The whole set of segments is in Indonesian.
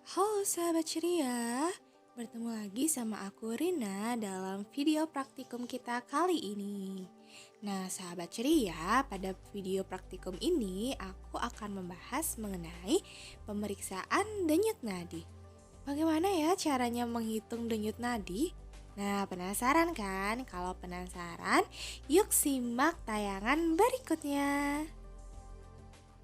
Halo sahabat ceria, bertemu lagi sama aku Rina dalam video praktikum kita kali ini. Nah sahabat ceria, pada video praktikum ini aku akan membahas mengenai pemeriksaan denyut nadi. Bagaimana ya caranya menghitung denyut nadi? Nah penasaran kan? Kalau penasaran, yuk simak tayangan berikutnya.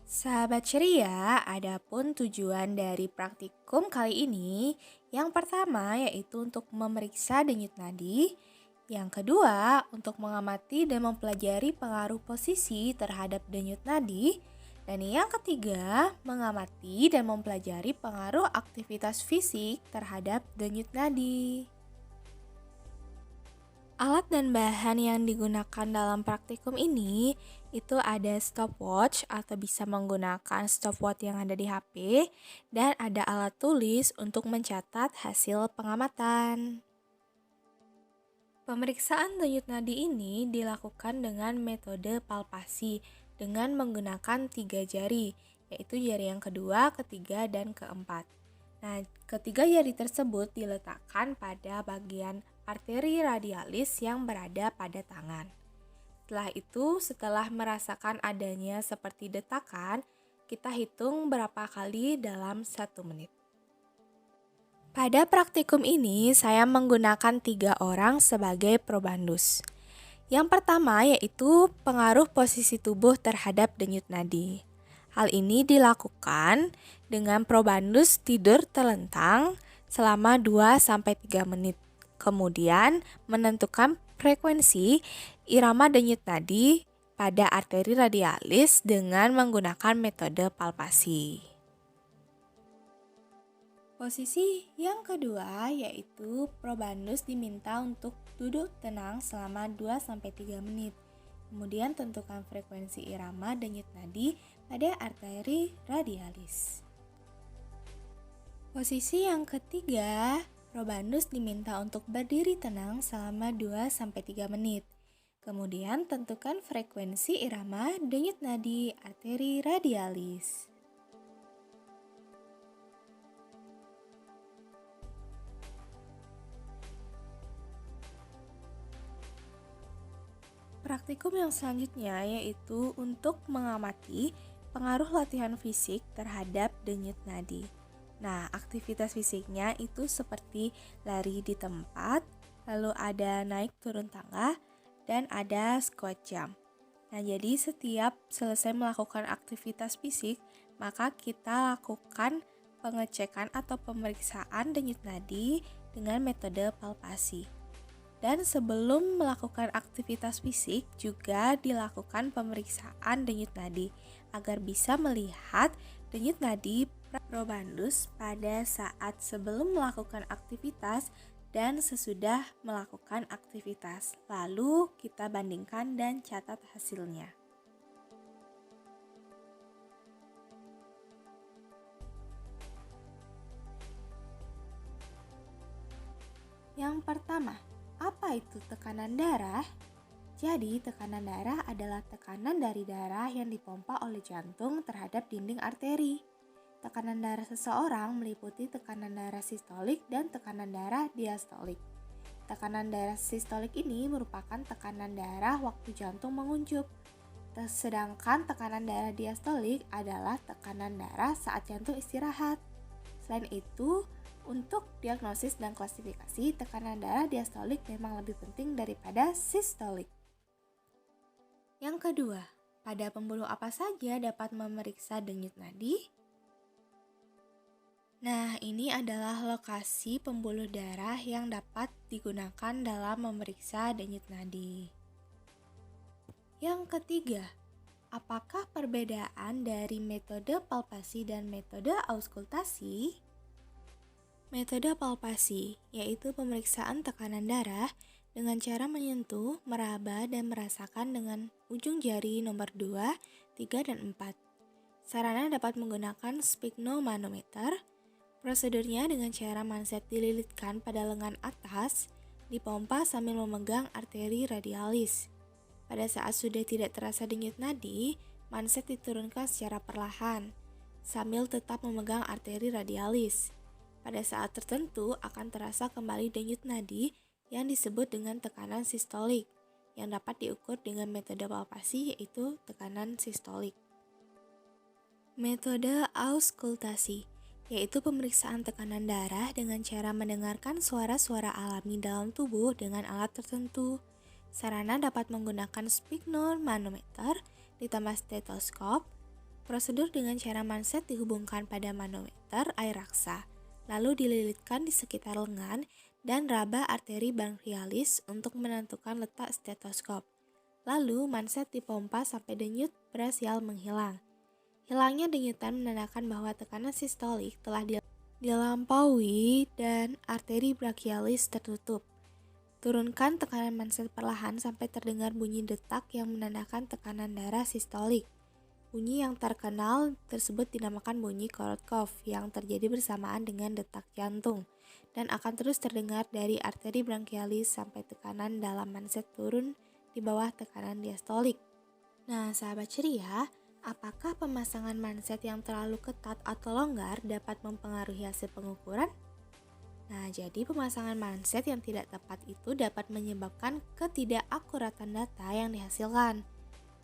Sahabat ceria, adapun tujuan dari praktikum kali ini, yang pertama yaitu untuk memeriksa denyut nadi, yang kedua untuk mengamati dan mempelajari pengaruh posisi terhadap denyut nadi, dan yang ketiga mengamati dan mempelajari pengaruh aktivitas fisik terhadap denyut nadi. Alat dan bahan yang digunakan dalam praktikum ini itu ada stopwatch atau bisa menggunakan stopwatch yang ada di HP dan ada alat tulis untuk mencatat hasil pengamatan. Pemeriksaan denyut nadi ini dilakukan dengan metode palpasi dengan menggunakan 3 jari, yaitu jari yang kedua, ketiga, dan keempat. Nah, ketiga jari tersebut diletakkan pada bagian arteri radialis yang berada pada tangan. Setelah itu, setelah merasakan adanya seperti detakan, kita hitung berapa kali dalam 1 menit. Pada praktikum ini, saya menggunakan 3 orang sebagai probandus. Yang pertama yaitu pengaruh posisi tubuh terhadap denyut nadi. Hal ini dilakukan dengan probandus tidur telentang selama 2-3 menit. Kemudian menentukan frekuensi irama denyut nadi pada arteri radialis dengan menggunakan metode palpasi. Posisi yang kedua yaitu probandus diminta untuk duduk tenang selama 2-3 menit. Kemudian tentukan frekuensi irama denyut nadi pada arteri radialis. Posisi yang ketiga, probandus diminta untuk berdiri tenang selama 2-3 menit. Kemudian tentukan frekuensi irama denyut nadi arteri radialis. Praktikum yang selanjutnya yaitu untuk mengamati pengaruh latihan fisik terhadap denyut nadi. Nah, aktivitas fisiknya itu seperti lari di tempat, lalu ada naik turun tangga, dan ada squat jump. Nah, jadi setiap selesai melakukan aktivitas fisik, maka kita lakukan pengecekan atau pemeriksaan denyut nadi dengan metode palpasi. Dan sebelum melakukan aktivitas fisik juga dilakukan pemeriksaan denyut nadi agar bisa melihat denyut nadi probandus pada saat sebelum melakukan aktivitas dan sesudah melakukan aktivitas. Lalu kita bandingkan dan catat hasilnya. Yang pertama, apa itu tekanan darah? Jadi, tekanan darah adalah tekanan dari darah yang dipompa oleh jantung terhadap dinding arteri. Tekanan darah seseorang meliputi tekanan darah sistolik dan tekanan darah diastolik. Tekanan darah sistolik ini merupakan tekanan darah waktu jantung menguncup. Sedangkan tekanan darah diastolik adalah tekanan darah saat jantung istirahat. Selain itu, untuk diagnosis dan klasifikasi, tekanan darah diastolik memang lebih penting daripada sistolik. Yang kedua, pada pembuluh apa saja dapat memeriksa denyut nadi? Nah, ini adalah lokasi pembuluh darah yang dapat digunakan dalam memeriksa denyut nadi. Yang ketiga, apakah perbedaan dari metode palpasi dan metode auskultasi? Metode palpasi yaitu pemeriksaan tekanan darah dengan cara menyentuh, meraba, dan merasakan dengan ujung jari nomor 2, 3, dan 4. Sarana dapat menggunakan sphygmomanometer. Prosedurnya dengan cara manset dililitkan pada lengan atas, dipompa sambil memegang arteri radialis. Pada saat sudah tidak terasa denyut nadi, manset diturunkan secara perlahan, sambil tetap memegang arteri radialis. pada saat tertentu akan terasa kembali denyut nadi yang disebut dengan tekanan sistolik, yang dapat diukur dengan metode palpasi yaitu tekanan sistolik. Metode auskultasi, yaitu pemeriksaan tekanan darah dengan cara mendengarkan suara-suara alami dalam tubuh dengan alat tertentu. Sarana dapat menggunakan sphygmomanometer ditambah stetoskop. Prosedur dengan cara manset dihubungkan pada manometer air raksa, lalu dililitkan di sekitar lengan dan raba arteri bronchialis untuk menentukan letak stetoskop. Lalu manset dipompa sampai denyut berhasil menghilang. Hilangnya denyutan menandakan bahwa tekanan sistolik telah dilampaui dan arteri brachialis tertutup. Turunkan tekanan manset perlahan sampai terdengar bunyi detak yang menandakan tekanan darah sistolik. Bunyi yang terkenal tersebut dinamakan bunyi Korotkov yang terjadi bersamaan dengan detak jantung dan akan terus terdengar dari arteri brachialis sampai tekanan dalam manset turun di bawah tekanan diastolik. Nah, sahabat ceria, apakah pemasangan manset yang terlalu ketat atau longgar dapat mempengaruhi hasil pengukuran? Nah, jadi pemasangan manset yang tidak tepat itu dapat menyebabkan ketidakakuratan data yang dihasilkan.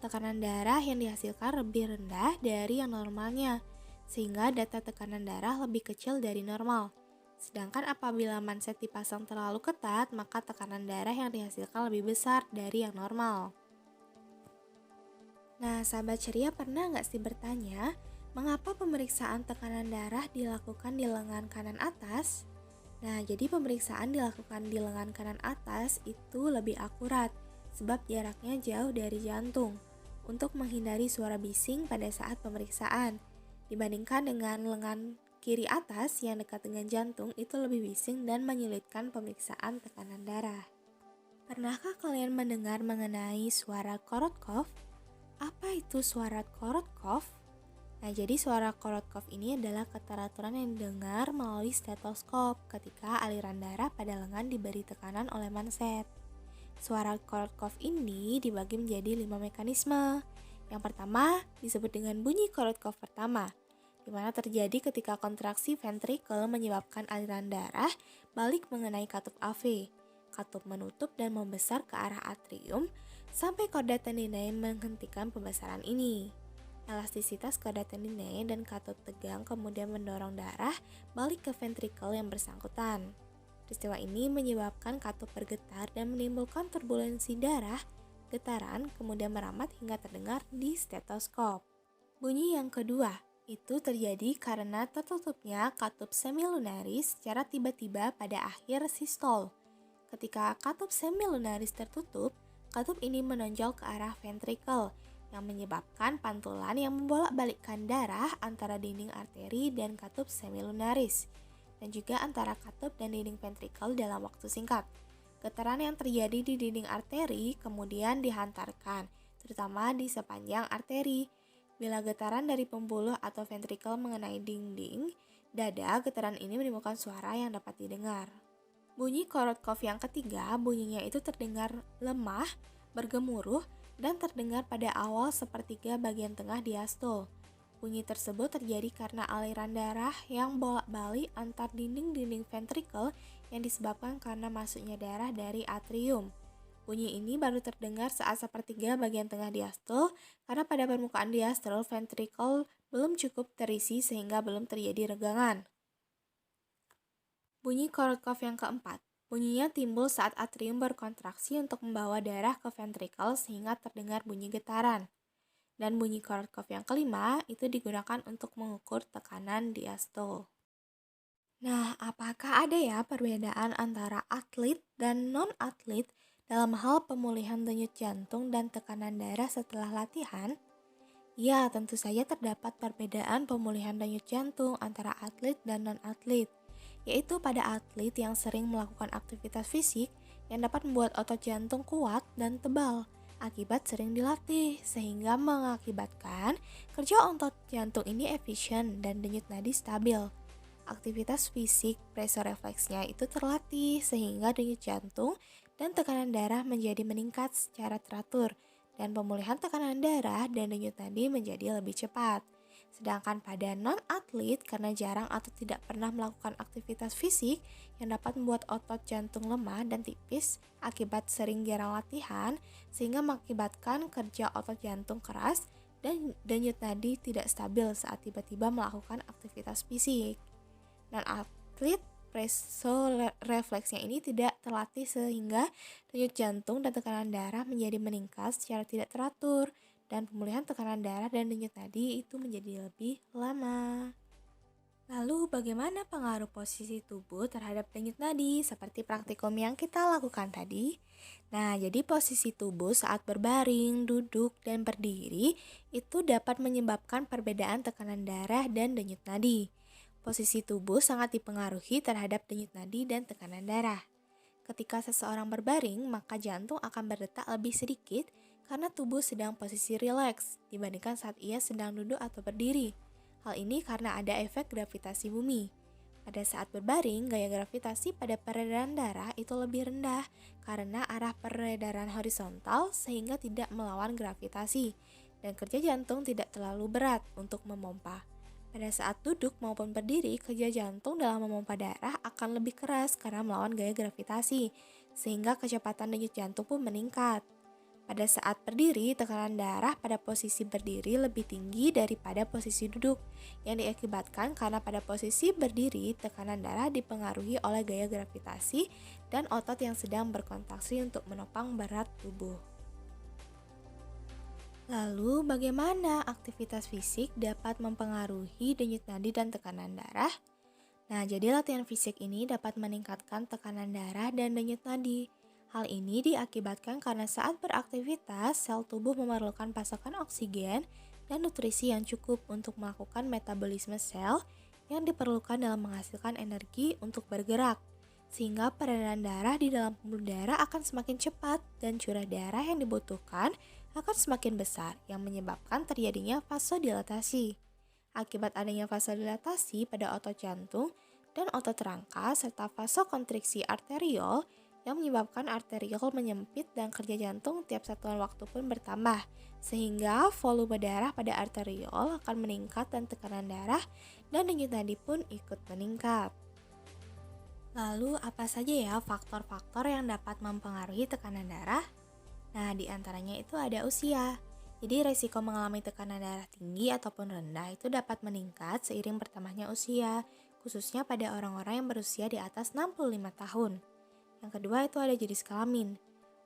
Tekanan darah yang dihasilkan lebih rendah dari yang normalnya, sehingga data tekanan darah lebih kecil dari normal. Sedangkan apabila manset dipasang terlalu ketat, maka tekanan darah yang dihasilkan lebih besar dari yang normal. Nah, sahabat ceria pernah nggak sih bertanya, mengapa pemeriksaan tekanan darah dilakukan di lengan kanan atas? Nah, jadi pemeriksaan dilakukan di lengan kanan atas itu lebih akurat, sebab jaraknya jauh dari jantung, untuk menghindari suara bising pada saat pemeriksaan. Dibandingkan dengan lengan kiri atas yang dekat dengan jantung itu lebih bising dan menyulitkan pemeriksaan tekanan darah. Pernahkah kalian mendengar mengenai suara Korotkov? Apa itu suara Korotkov? Nah, jadi suara Korotkov ini adalah keteraturan yang didengar melalui stetoskop ketika aliran darah pada lengan diberi tekanan oleh manset. Suara Korotkov ini dibagi menjadi 5 mekanisme. Yang pertama disebut dengan bunyi Korotkov pertama, di mana terjadi ketika kontraksi ventrikel menyebabkan aliran darah balik mengenai katup AV. Katup menutup dan membesar ke arah atrium sampai chorda tendinae menghentikan pembesaran ini. Elastisitas chorda tendinae dan katup tegang kemudian mendorong darah balik ke ventrikel yang bersangkutan. Peristiwa ini menyebabkan katup bergetar dan menimbulkan turbulensi darah, getaran, kemudian merambat hingga terdengar di stetoskop. Bunyi yang kedua itu terjadi karena tertutupnya katup semilunaris secara tiba-tiba pada akhir sistol. Ketika katup semilunaris tertutup, katup ini menonjol ke arah ventrikel yang menyebabkan pantulan yang membolak-balikkan darah antara dinding arteri dan katup semilunaris, dan juga antara katup dan dinding ventrikel dalam waktu singkat. Getaran yang terjadi di dinding arteri kemudian dihantarkan, terutama di sepanjang arteri. Bila getaran dari pembuluh atau ventrikel mengenai dinding dada, getaran ini menimbulkan suara yang dapat didengar. Bunyi Korotkov yang ketiga, bunyinya itu terdengar lemah, bergemuruh, dan terdengar pada awal sepertiga bagian tengah diastol. Bunyi tersebut terjadi karena aliran darah yang bolak-balik antar dinding-dinding ventrikel yang disebabkan karena masuknya darah dari atrium. Bunyi ini baru terdengar saat sepertiga bagian tengah diastol karena pada permukaan diastol ventrikel belum cukup terisi sehingga belum terjadi regangan. Bunyi Korotkov yang keempat. Bunyinya timbul saat atrium berkontraksi untuk membawa darah ke ventrikel sehingga terdengar bunyi getaran. Dan bunyi Korotkov yang kelima itu digunakan untuk mengukur tekanan diastol. Nah, apakah ada ya perbedaan antara atlet dan non-atlet dalam hal pemulihan denyut jantung dan tekanan darah setelah latihan? Ya, tentu saja terdapat perbedaan pemulihan denyut jantung antara atlet dan non-atlet, yaitu pada atlet yang sering melakukan aktivitas fisik yang dapat membuat otot jantung kuat dan tebal akibat sering dilatih, sehingga mengakibatkan kerja otot jantung ini efisien dan denyut nadi stabil. Aktivitas fisik vasorefleksnya itu terlatih sehingga denyut jantung dan tekanan darah menjadi meningkat secara teratur dan pemulihan tekanan darah dan denyut nadi menjadi lebih cepat. Sedangkan pada non-atlet karena jarang atau tidak pernah melakukan aktivitas fisik yang dapat membuat otot jantung lemah dan tipis akibat sering jarang latihan sehingga mengakibatkan kerja otot jantung keras dan denyut nadi tidak stabil saat tiba-tiba melakukan aktivitas fisik. Non-atlet refleksnya ini tidak terlatih sehingga denyut jantung dan tekanan darah menjadi meningkat secara tidak teratur dan pemulihan tekanan darah dan denyut nadi itu menjadi lebih lama. Lalu bagaimana pengaruh posisi tubuh terhadap denyut nadi seperti praktikum yang kita lakukan tadi? Nah, jadi posisi tubuh saat berbaring, duduk, dan berdiri itu dapat menyebabkan perbedaan tekanan darah dan denyut nadi. Posisi tubuh sangat dipengaruhi terhadap denyut nadi dan tekanan darah. Ketika seseorang berbaring, maka jantung akan berdetak lebih sedikit karena tubuh sedang posisi rileks dibandingkan saat ia sedang duduk atau berdiri. Hal ini karena ada efek gravitasi bumi. Pada saat berbaring, gaya gravitasi pada peredaran darah itu lebih rendah karena arah peredaran horizontal sehingga tidak melawan gravitasi dan kerja jantung tidak terlalu berat untuk memompa. Pada saat duduk maupun berdiri, kerja jantung dalam memompa darah akan lebih keras karena melawan gaya gravitasi, sehingga kecepatan denyut jantung pun meningkat. Pada saat berdiri, tekanan darah pada posisi berdiri lebih tinggi daripada posisi duduk, yang diakibatkan karena pada posisi berdiri, tekanan darah dipengaruhi oleh gaya gravitasi dan otot yang sedang berkontraksi untuk menopang berat tubuh. Lalu, bagaimana aktivitas fisik dapat mempengaruhi denyut nadi dan tekanan darah? Nah, jadi latihan fisik ini dapat meningkatkan tekanan darah dan denyut nadi. Hal ini diakibatkan karena saat beraktivitas, sel tubuh memerlukan pasokan oksigen dan nutrisi yang cukup untuk melakukan metabolisme sel yang diperlukan dalam menghasilkan energi untuk bergerak. Sehingga peredaran darah di dalam pembuluh darah akan semakin cepat dan curah darah yang dibutuhkan akan semakin besar yang menyebabkan terjadinya vasodilatasi. Akibat adanya vasodilatasi pada otot jantung dan otot rangka serta vasokonstriksi arteriol yang menyebabkan arteriol menyempit dan kerja jantung tiap satuan waktu pun bertambah, sehingga volume darah pada arteriol akan meningkat dan tekanan darah dan denyut nadi pun ikut meningkat. Lalu apa saja ya faktor-faktor yang dapat mempengaruhi tekanan darah? Nah, di antaranya itu ada usia. Jadi resiko mengalami tekanan darah tinggi ataupun rendah itu dapat meningkat seiring bertambahnya usia, khususnya pada orang-orang yang berusia di atas 65 tahun. Yang kedua itu ada jenis kelamin.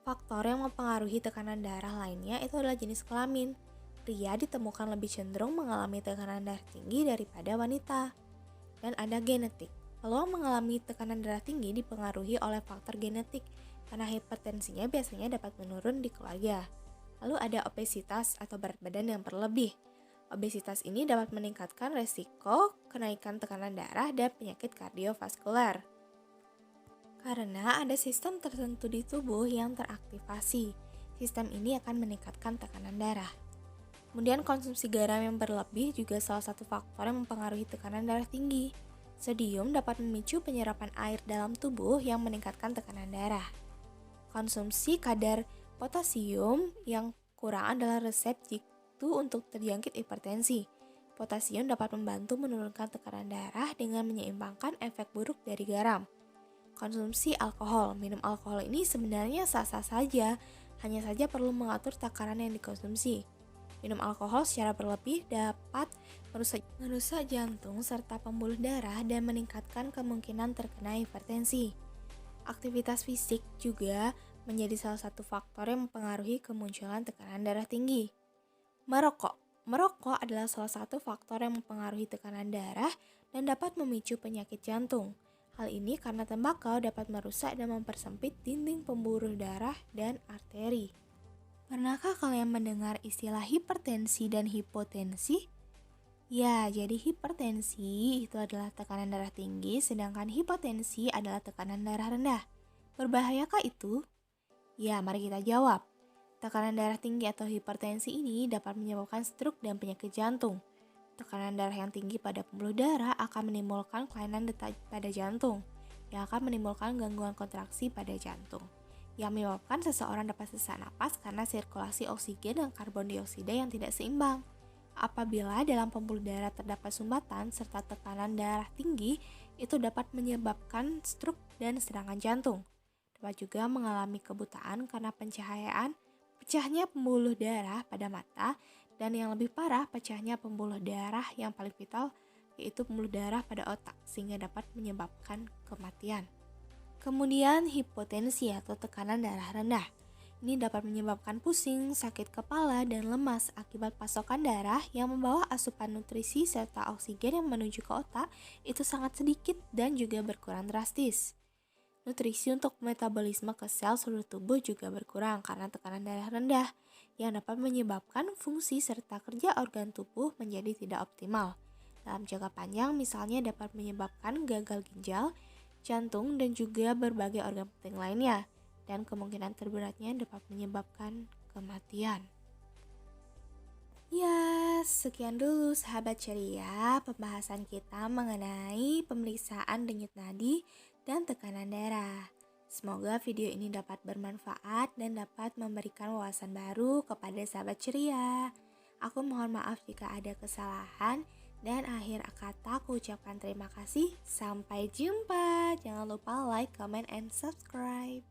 Faktor yang mempengaruhi tekanan darah lainnya itu adalah jenis kelamin. Pria ditemukan lebih cenderung mengalami tekanan darah tinggi daripada wanita. Dan ada genetik. Peluang mengalami tekanan darah tinggi dipengaruhi oleh faktor genetik, karena hipertensinya biasanya dapat menurun di keluarga. Lalu ada obesitas atau berat badan yang berlebih. Obesitas ini dapat meningkatkan resiko kenaikan tekanan darah dan penyakit kardiovaskular. Karena ada sistem tertentu di tubuh yang teraktivasi. Sistem ini akan meningkatkan tekanan darah. Kemudian konsumsi garam yang berlebih juga salah satu faktor yang mempengaruhi tekanan darah tinggi. Sodium dapat memicu penyerapan air dalam tubuh yang meningkatkan tekanan darah. Konsumsi kadar potasium yang kurang adalah resep jitu untuk terjangkit hipertensi. Potasium dapat membantu menurunkan tekanan darah dengan menyeimbangkan efek buruk dari garam. Konsumsi alkohol. Minum alkohol ini sebenarnya sah-sah saja, hanya saja perlu mengatur takaran yang dikonsumsi. Minum alkohol secara berlebih dapat merusak jantung serta pembuluh darah dan meningkatkan kemungkinan terkena hipertensi. Aktivitas fisik juga menjadi salah satu faktor yang mempengaruhi kemunculan tekanan darah tinggi. Merokok. Merokok adalah salah satu faktor yang mempengaruhi tekanan darah dan dapat memicu penyakit jantung. Hal ini karena tembakau dapat merusak dan mempersempit dinding pembuluh darah dan arteri. Pernahkah kalian mendengar istilah hipertensi dan hipotensi? Ya, jadi hipertensi itu adalah tekanan darah tinggi, sedangkan hipotensi adalah tekanan darah rendah. Berbahayakah itu? Ya, mari kita jawab. Tekanan darah tinggi atau hipertensi ini dapat menyebabkan stroke dan penyakit jantung. Tekanan darah yang tinggi pada pembuluh darah akan menimbulkan kelainan detak pada jantung, yang akan menimbulkan gangguan kontraksi pada jantung, yang menyebabkan seseorang dapat sesak napas karena sirkulasi oksigen dan karbon dioksida yang tidak seimbang. Apabila dalam pembuluh darah terdapat sumbatan serta tekanan darah tinggi, itu dapat menyebabkan stroke dan serangan jantung. Dapat juga mengalami kebutaan karena pencahayaan, pecahnya pembuluh darah pada mata, dan yang lebih parah pecahnya pembuluh darah yang paling vital, yaitu pembuluh darah pada otak, sehingga dapat menyebabkan kematian. Kemudian hipotensi atau tekanan darah rendah. Ini dapat menyebabkan pusing, sakit kepala, dan lemas akibat pasokan darah yang membawa asupan nutrisi serta oksigen yang menuju ke otak itu sangat sedikit dan juga berkurang drastis. Nutrisi untuk metabolisme ke sel seluruh tubuh juga berkurang karena tekanan darah rendah yang dapat menyebabkan fungsi serta kerja organ tubuh menjadi tidak optimal. Dalam jangka panjang misalnya dapat menyebabkan gagal ginjal, jantung, dan juga berbagai organ penting lainnya. Dan kemungkinan terberatnya dapat menyebabkan kematian. Ya, sekian dulu sahabat ceria pembahasan kita mengenai pemeriksaan denyut nadi dan tekanan darah. Semoga video ini dapat bermanfaat dan dapat memberikan wawasan baru kepada sahabat ceria. Aku mohon maaf jika ada kesalahan dan akhir kata aku ucapkan terima kasih. Sampai jumpa. Jangan lupa like, comment, and subscribe.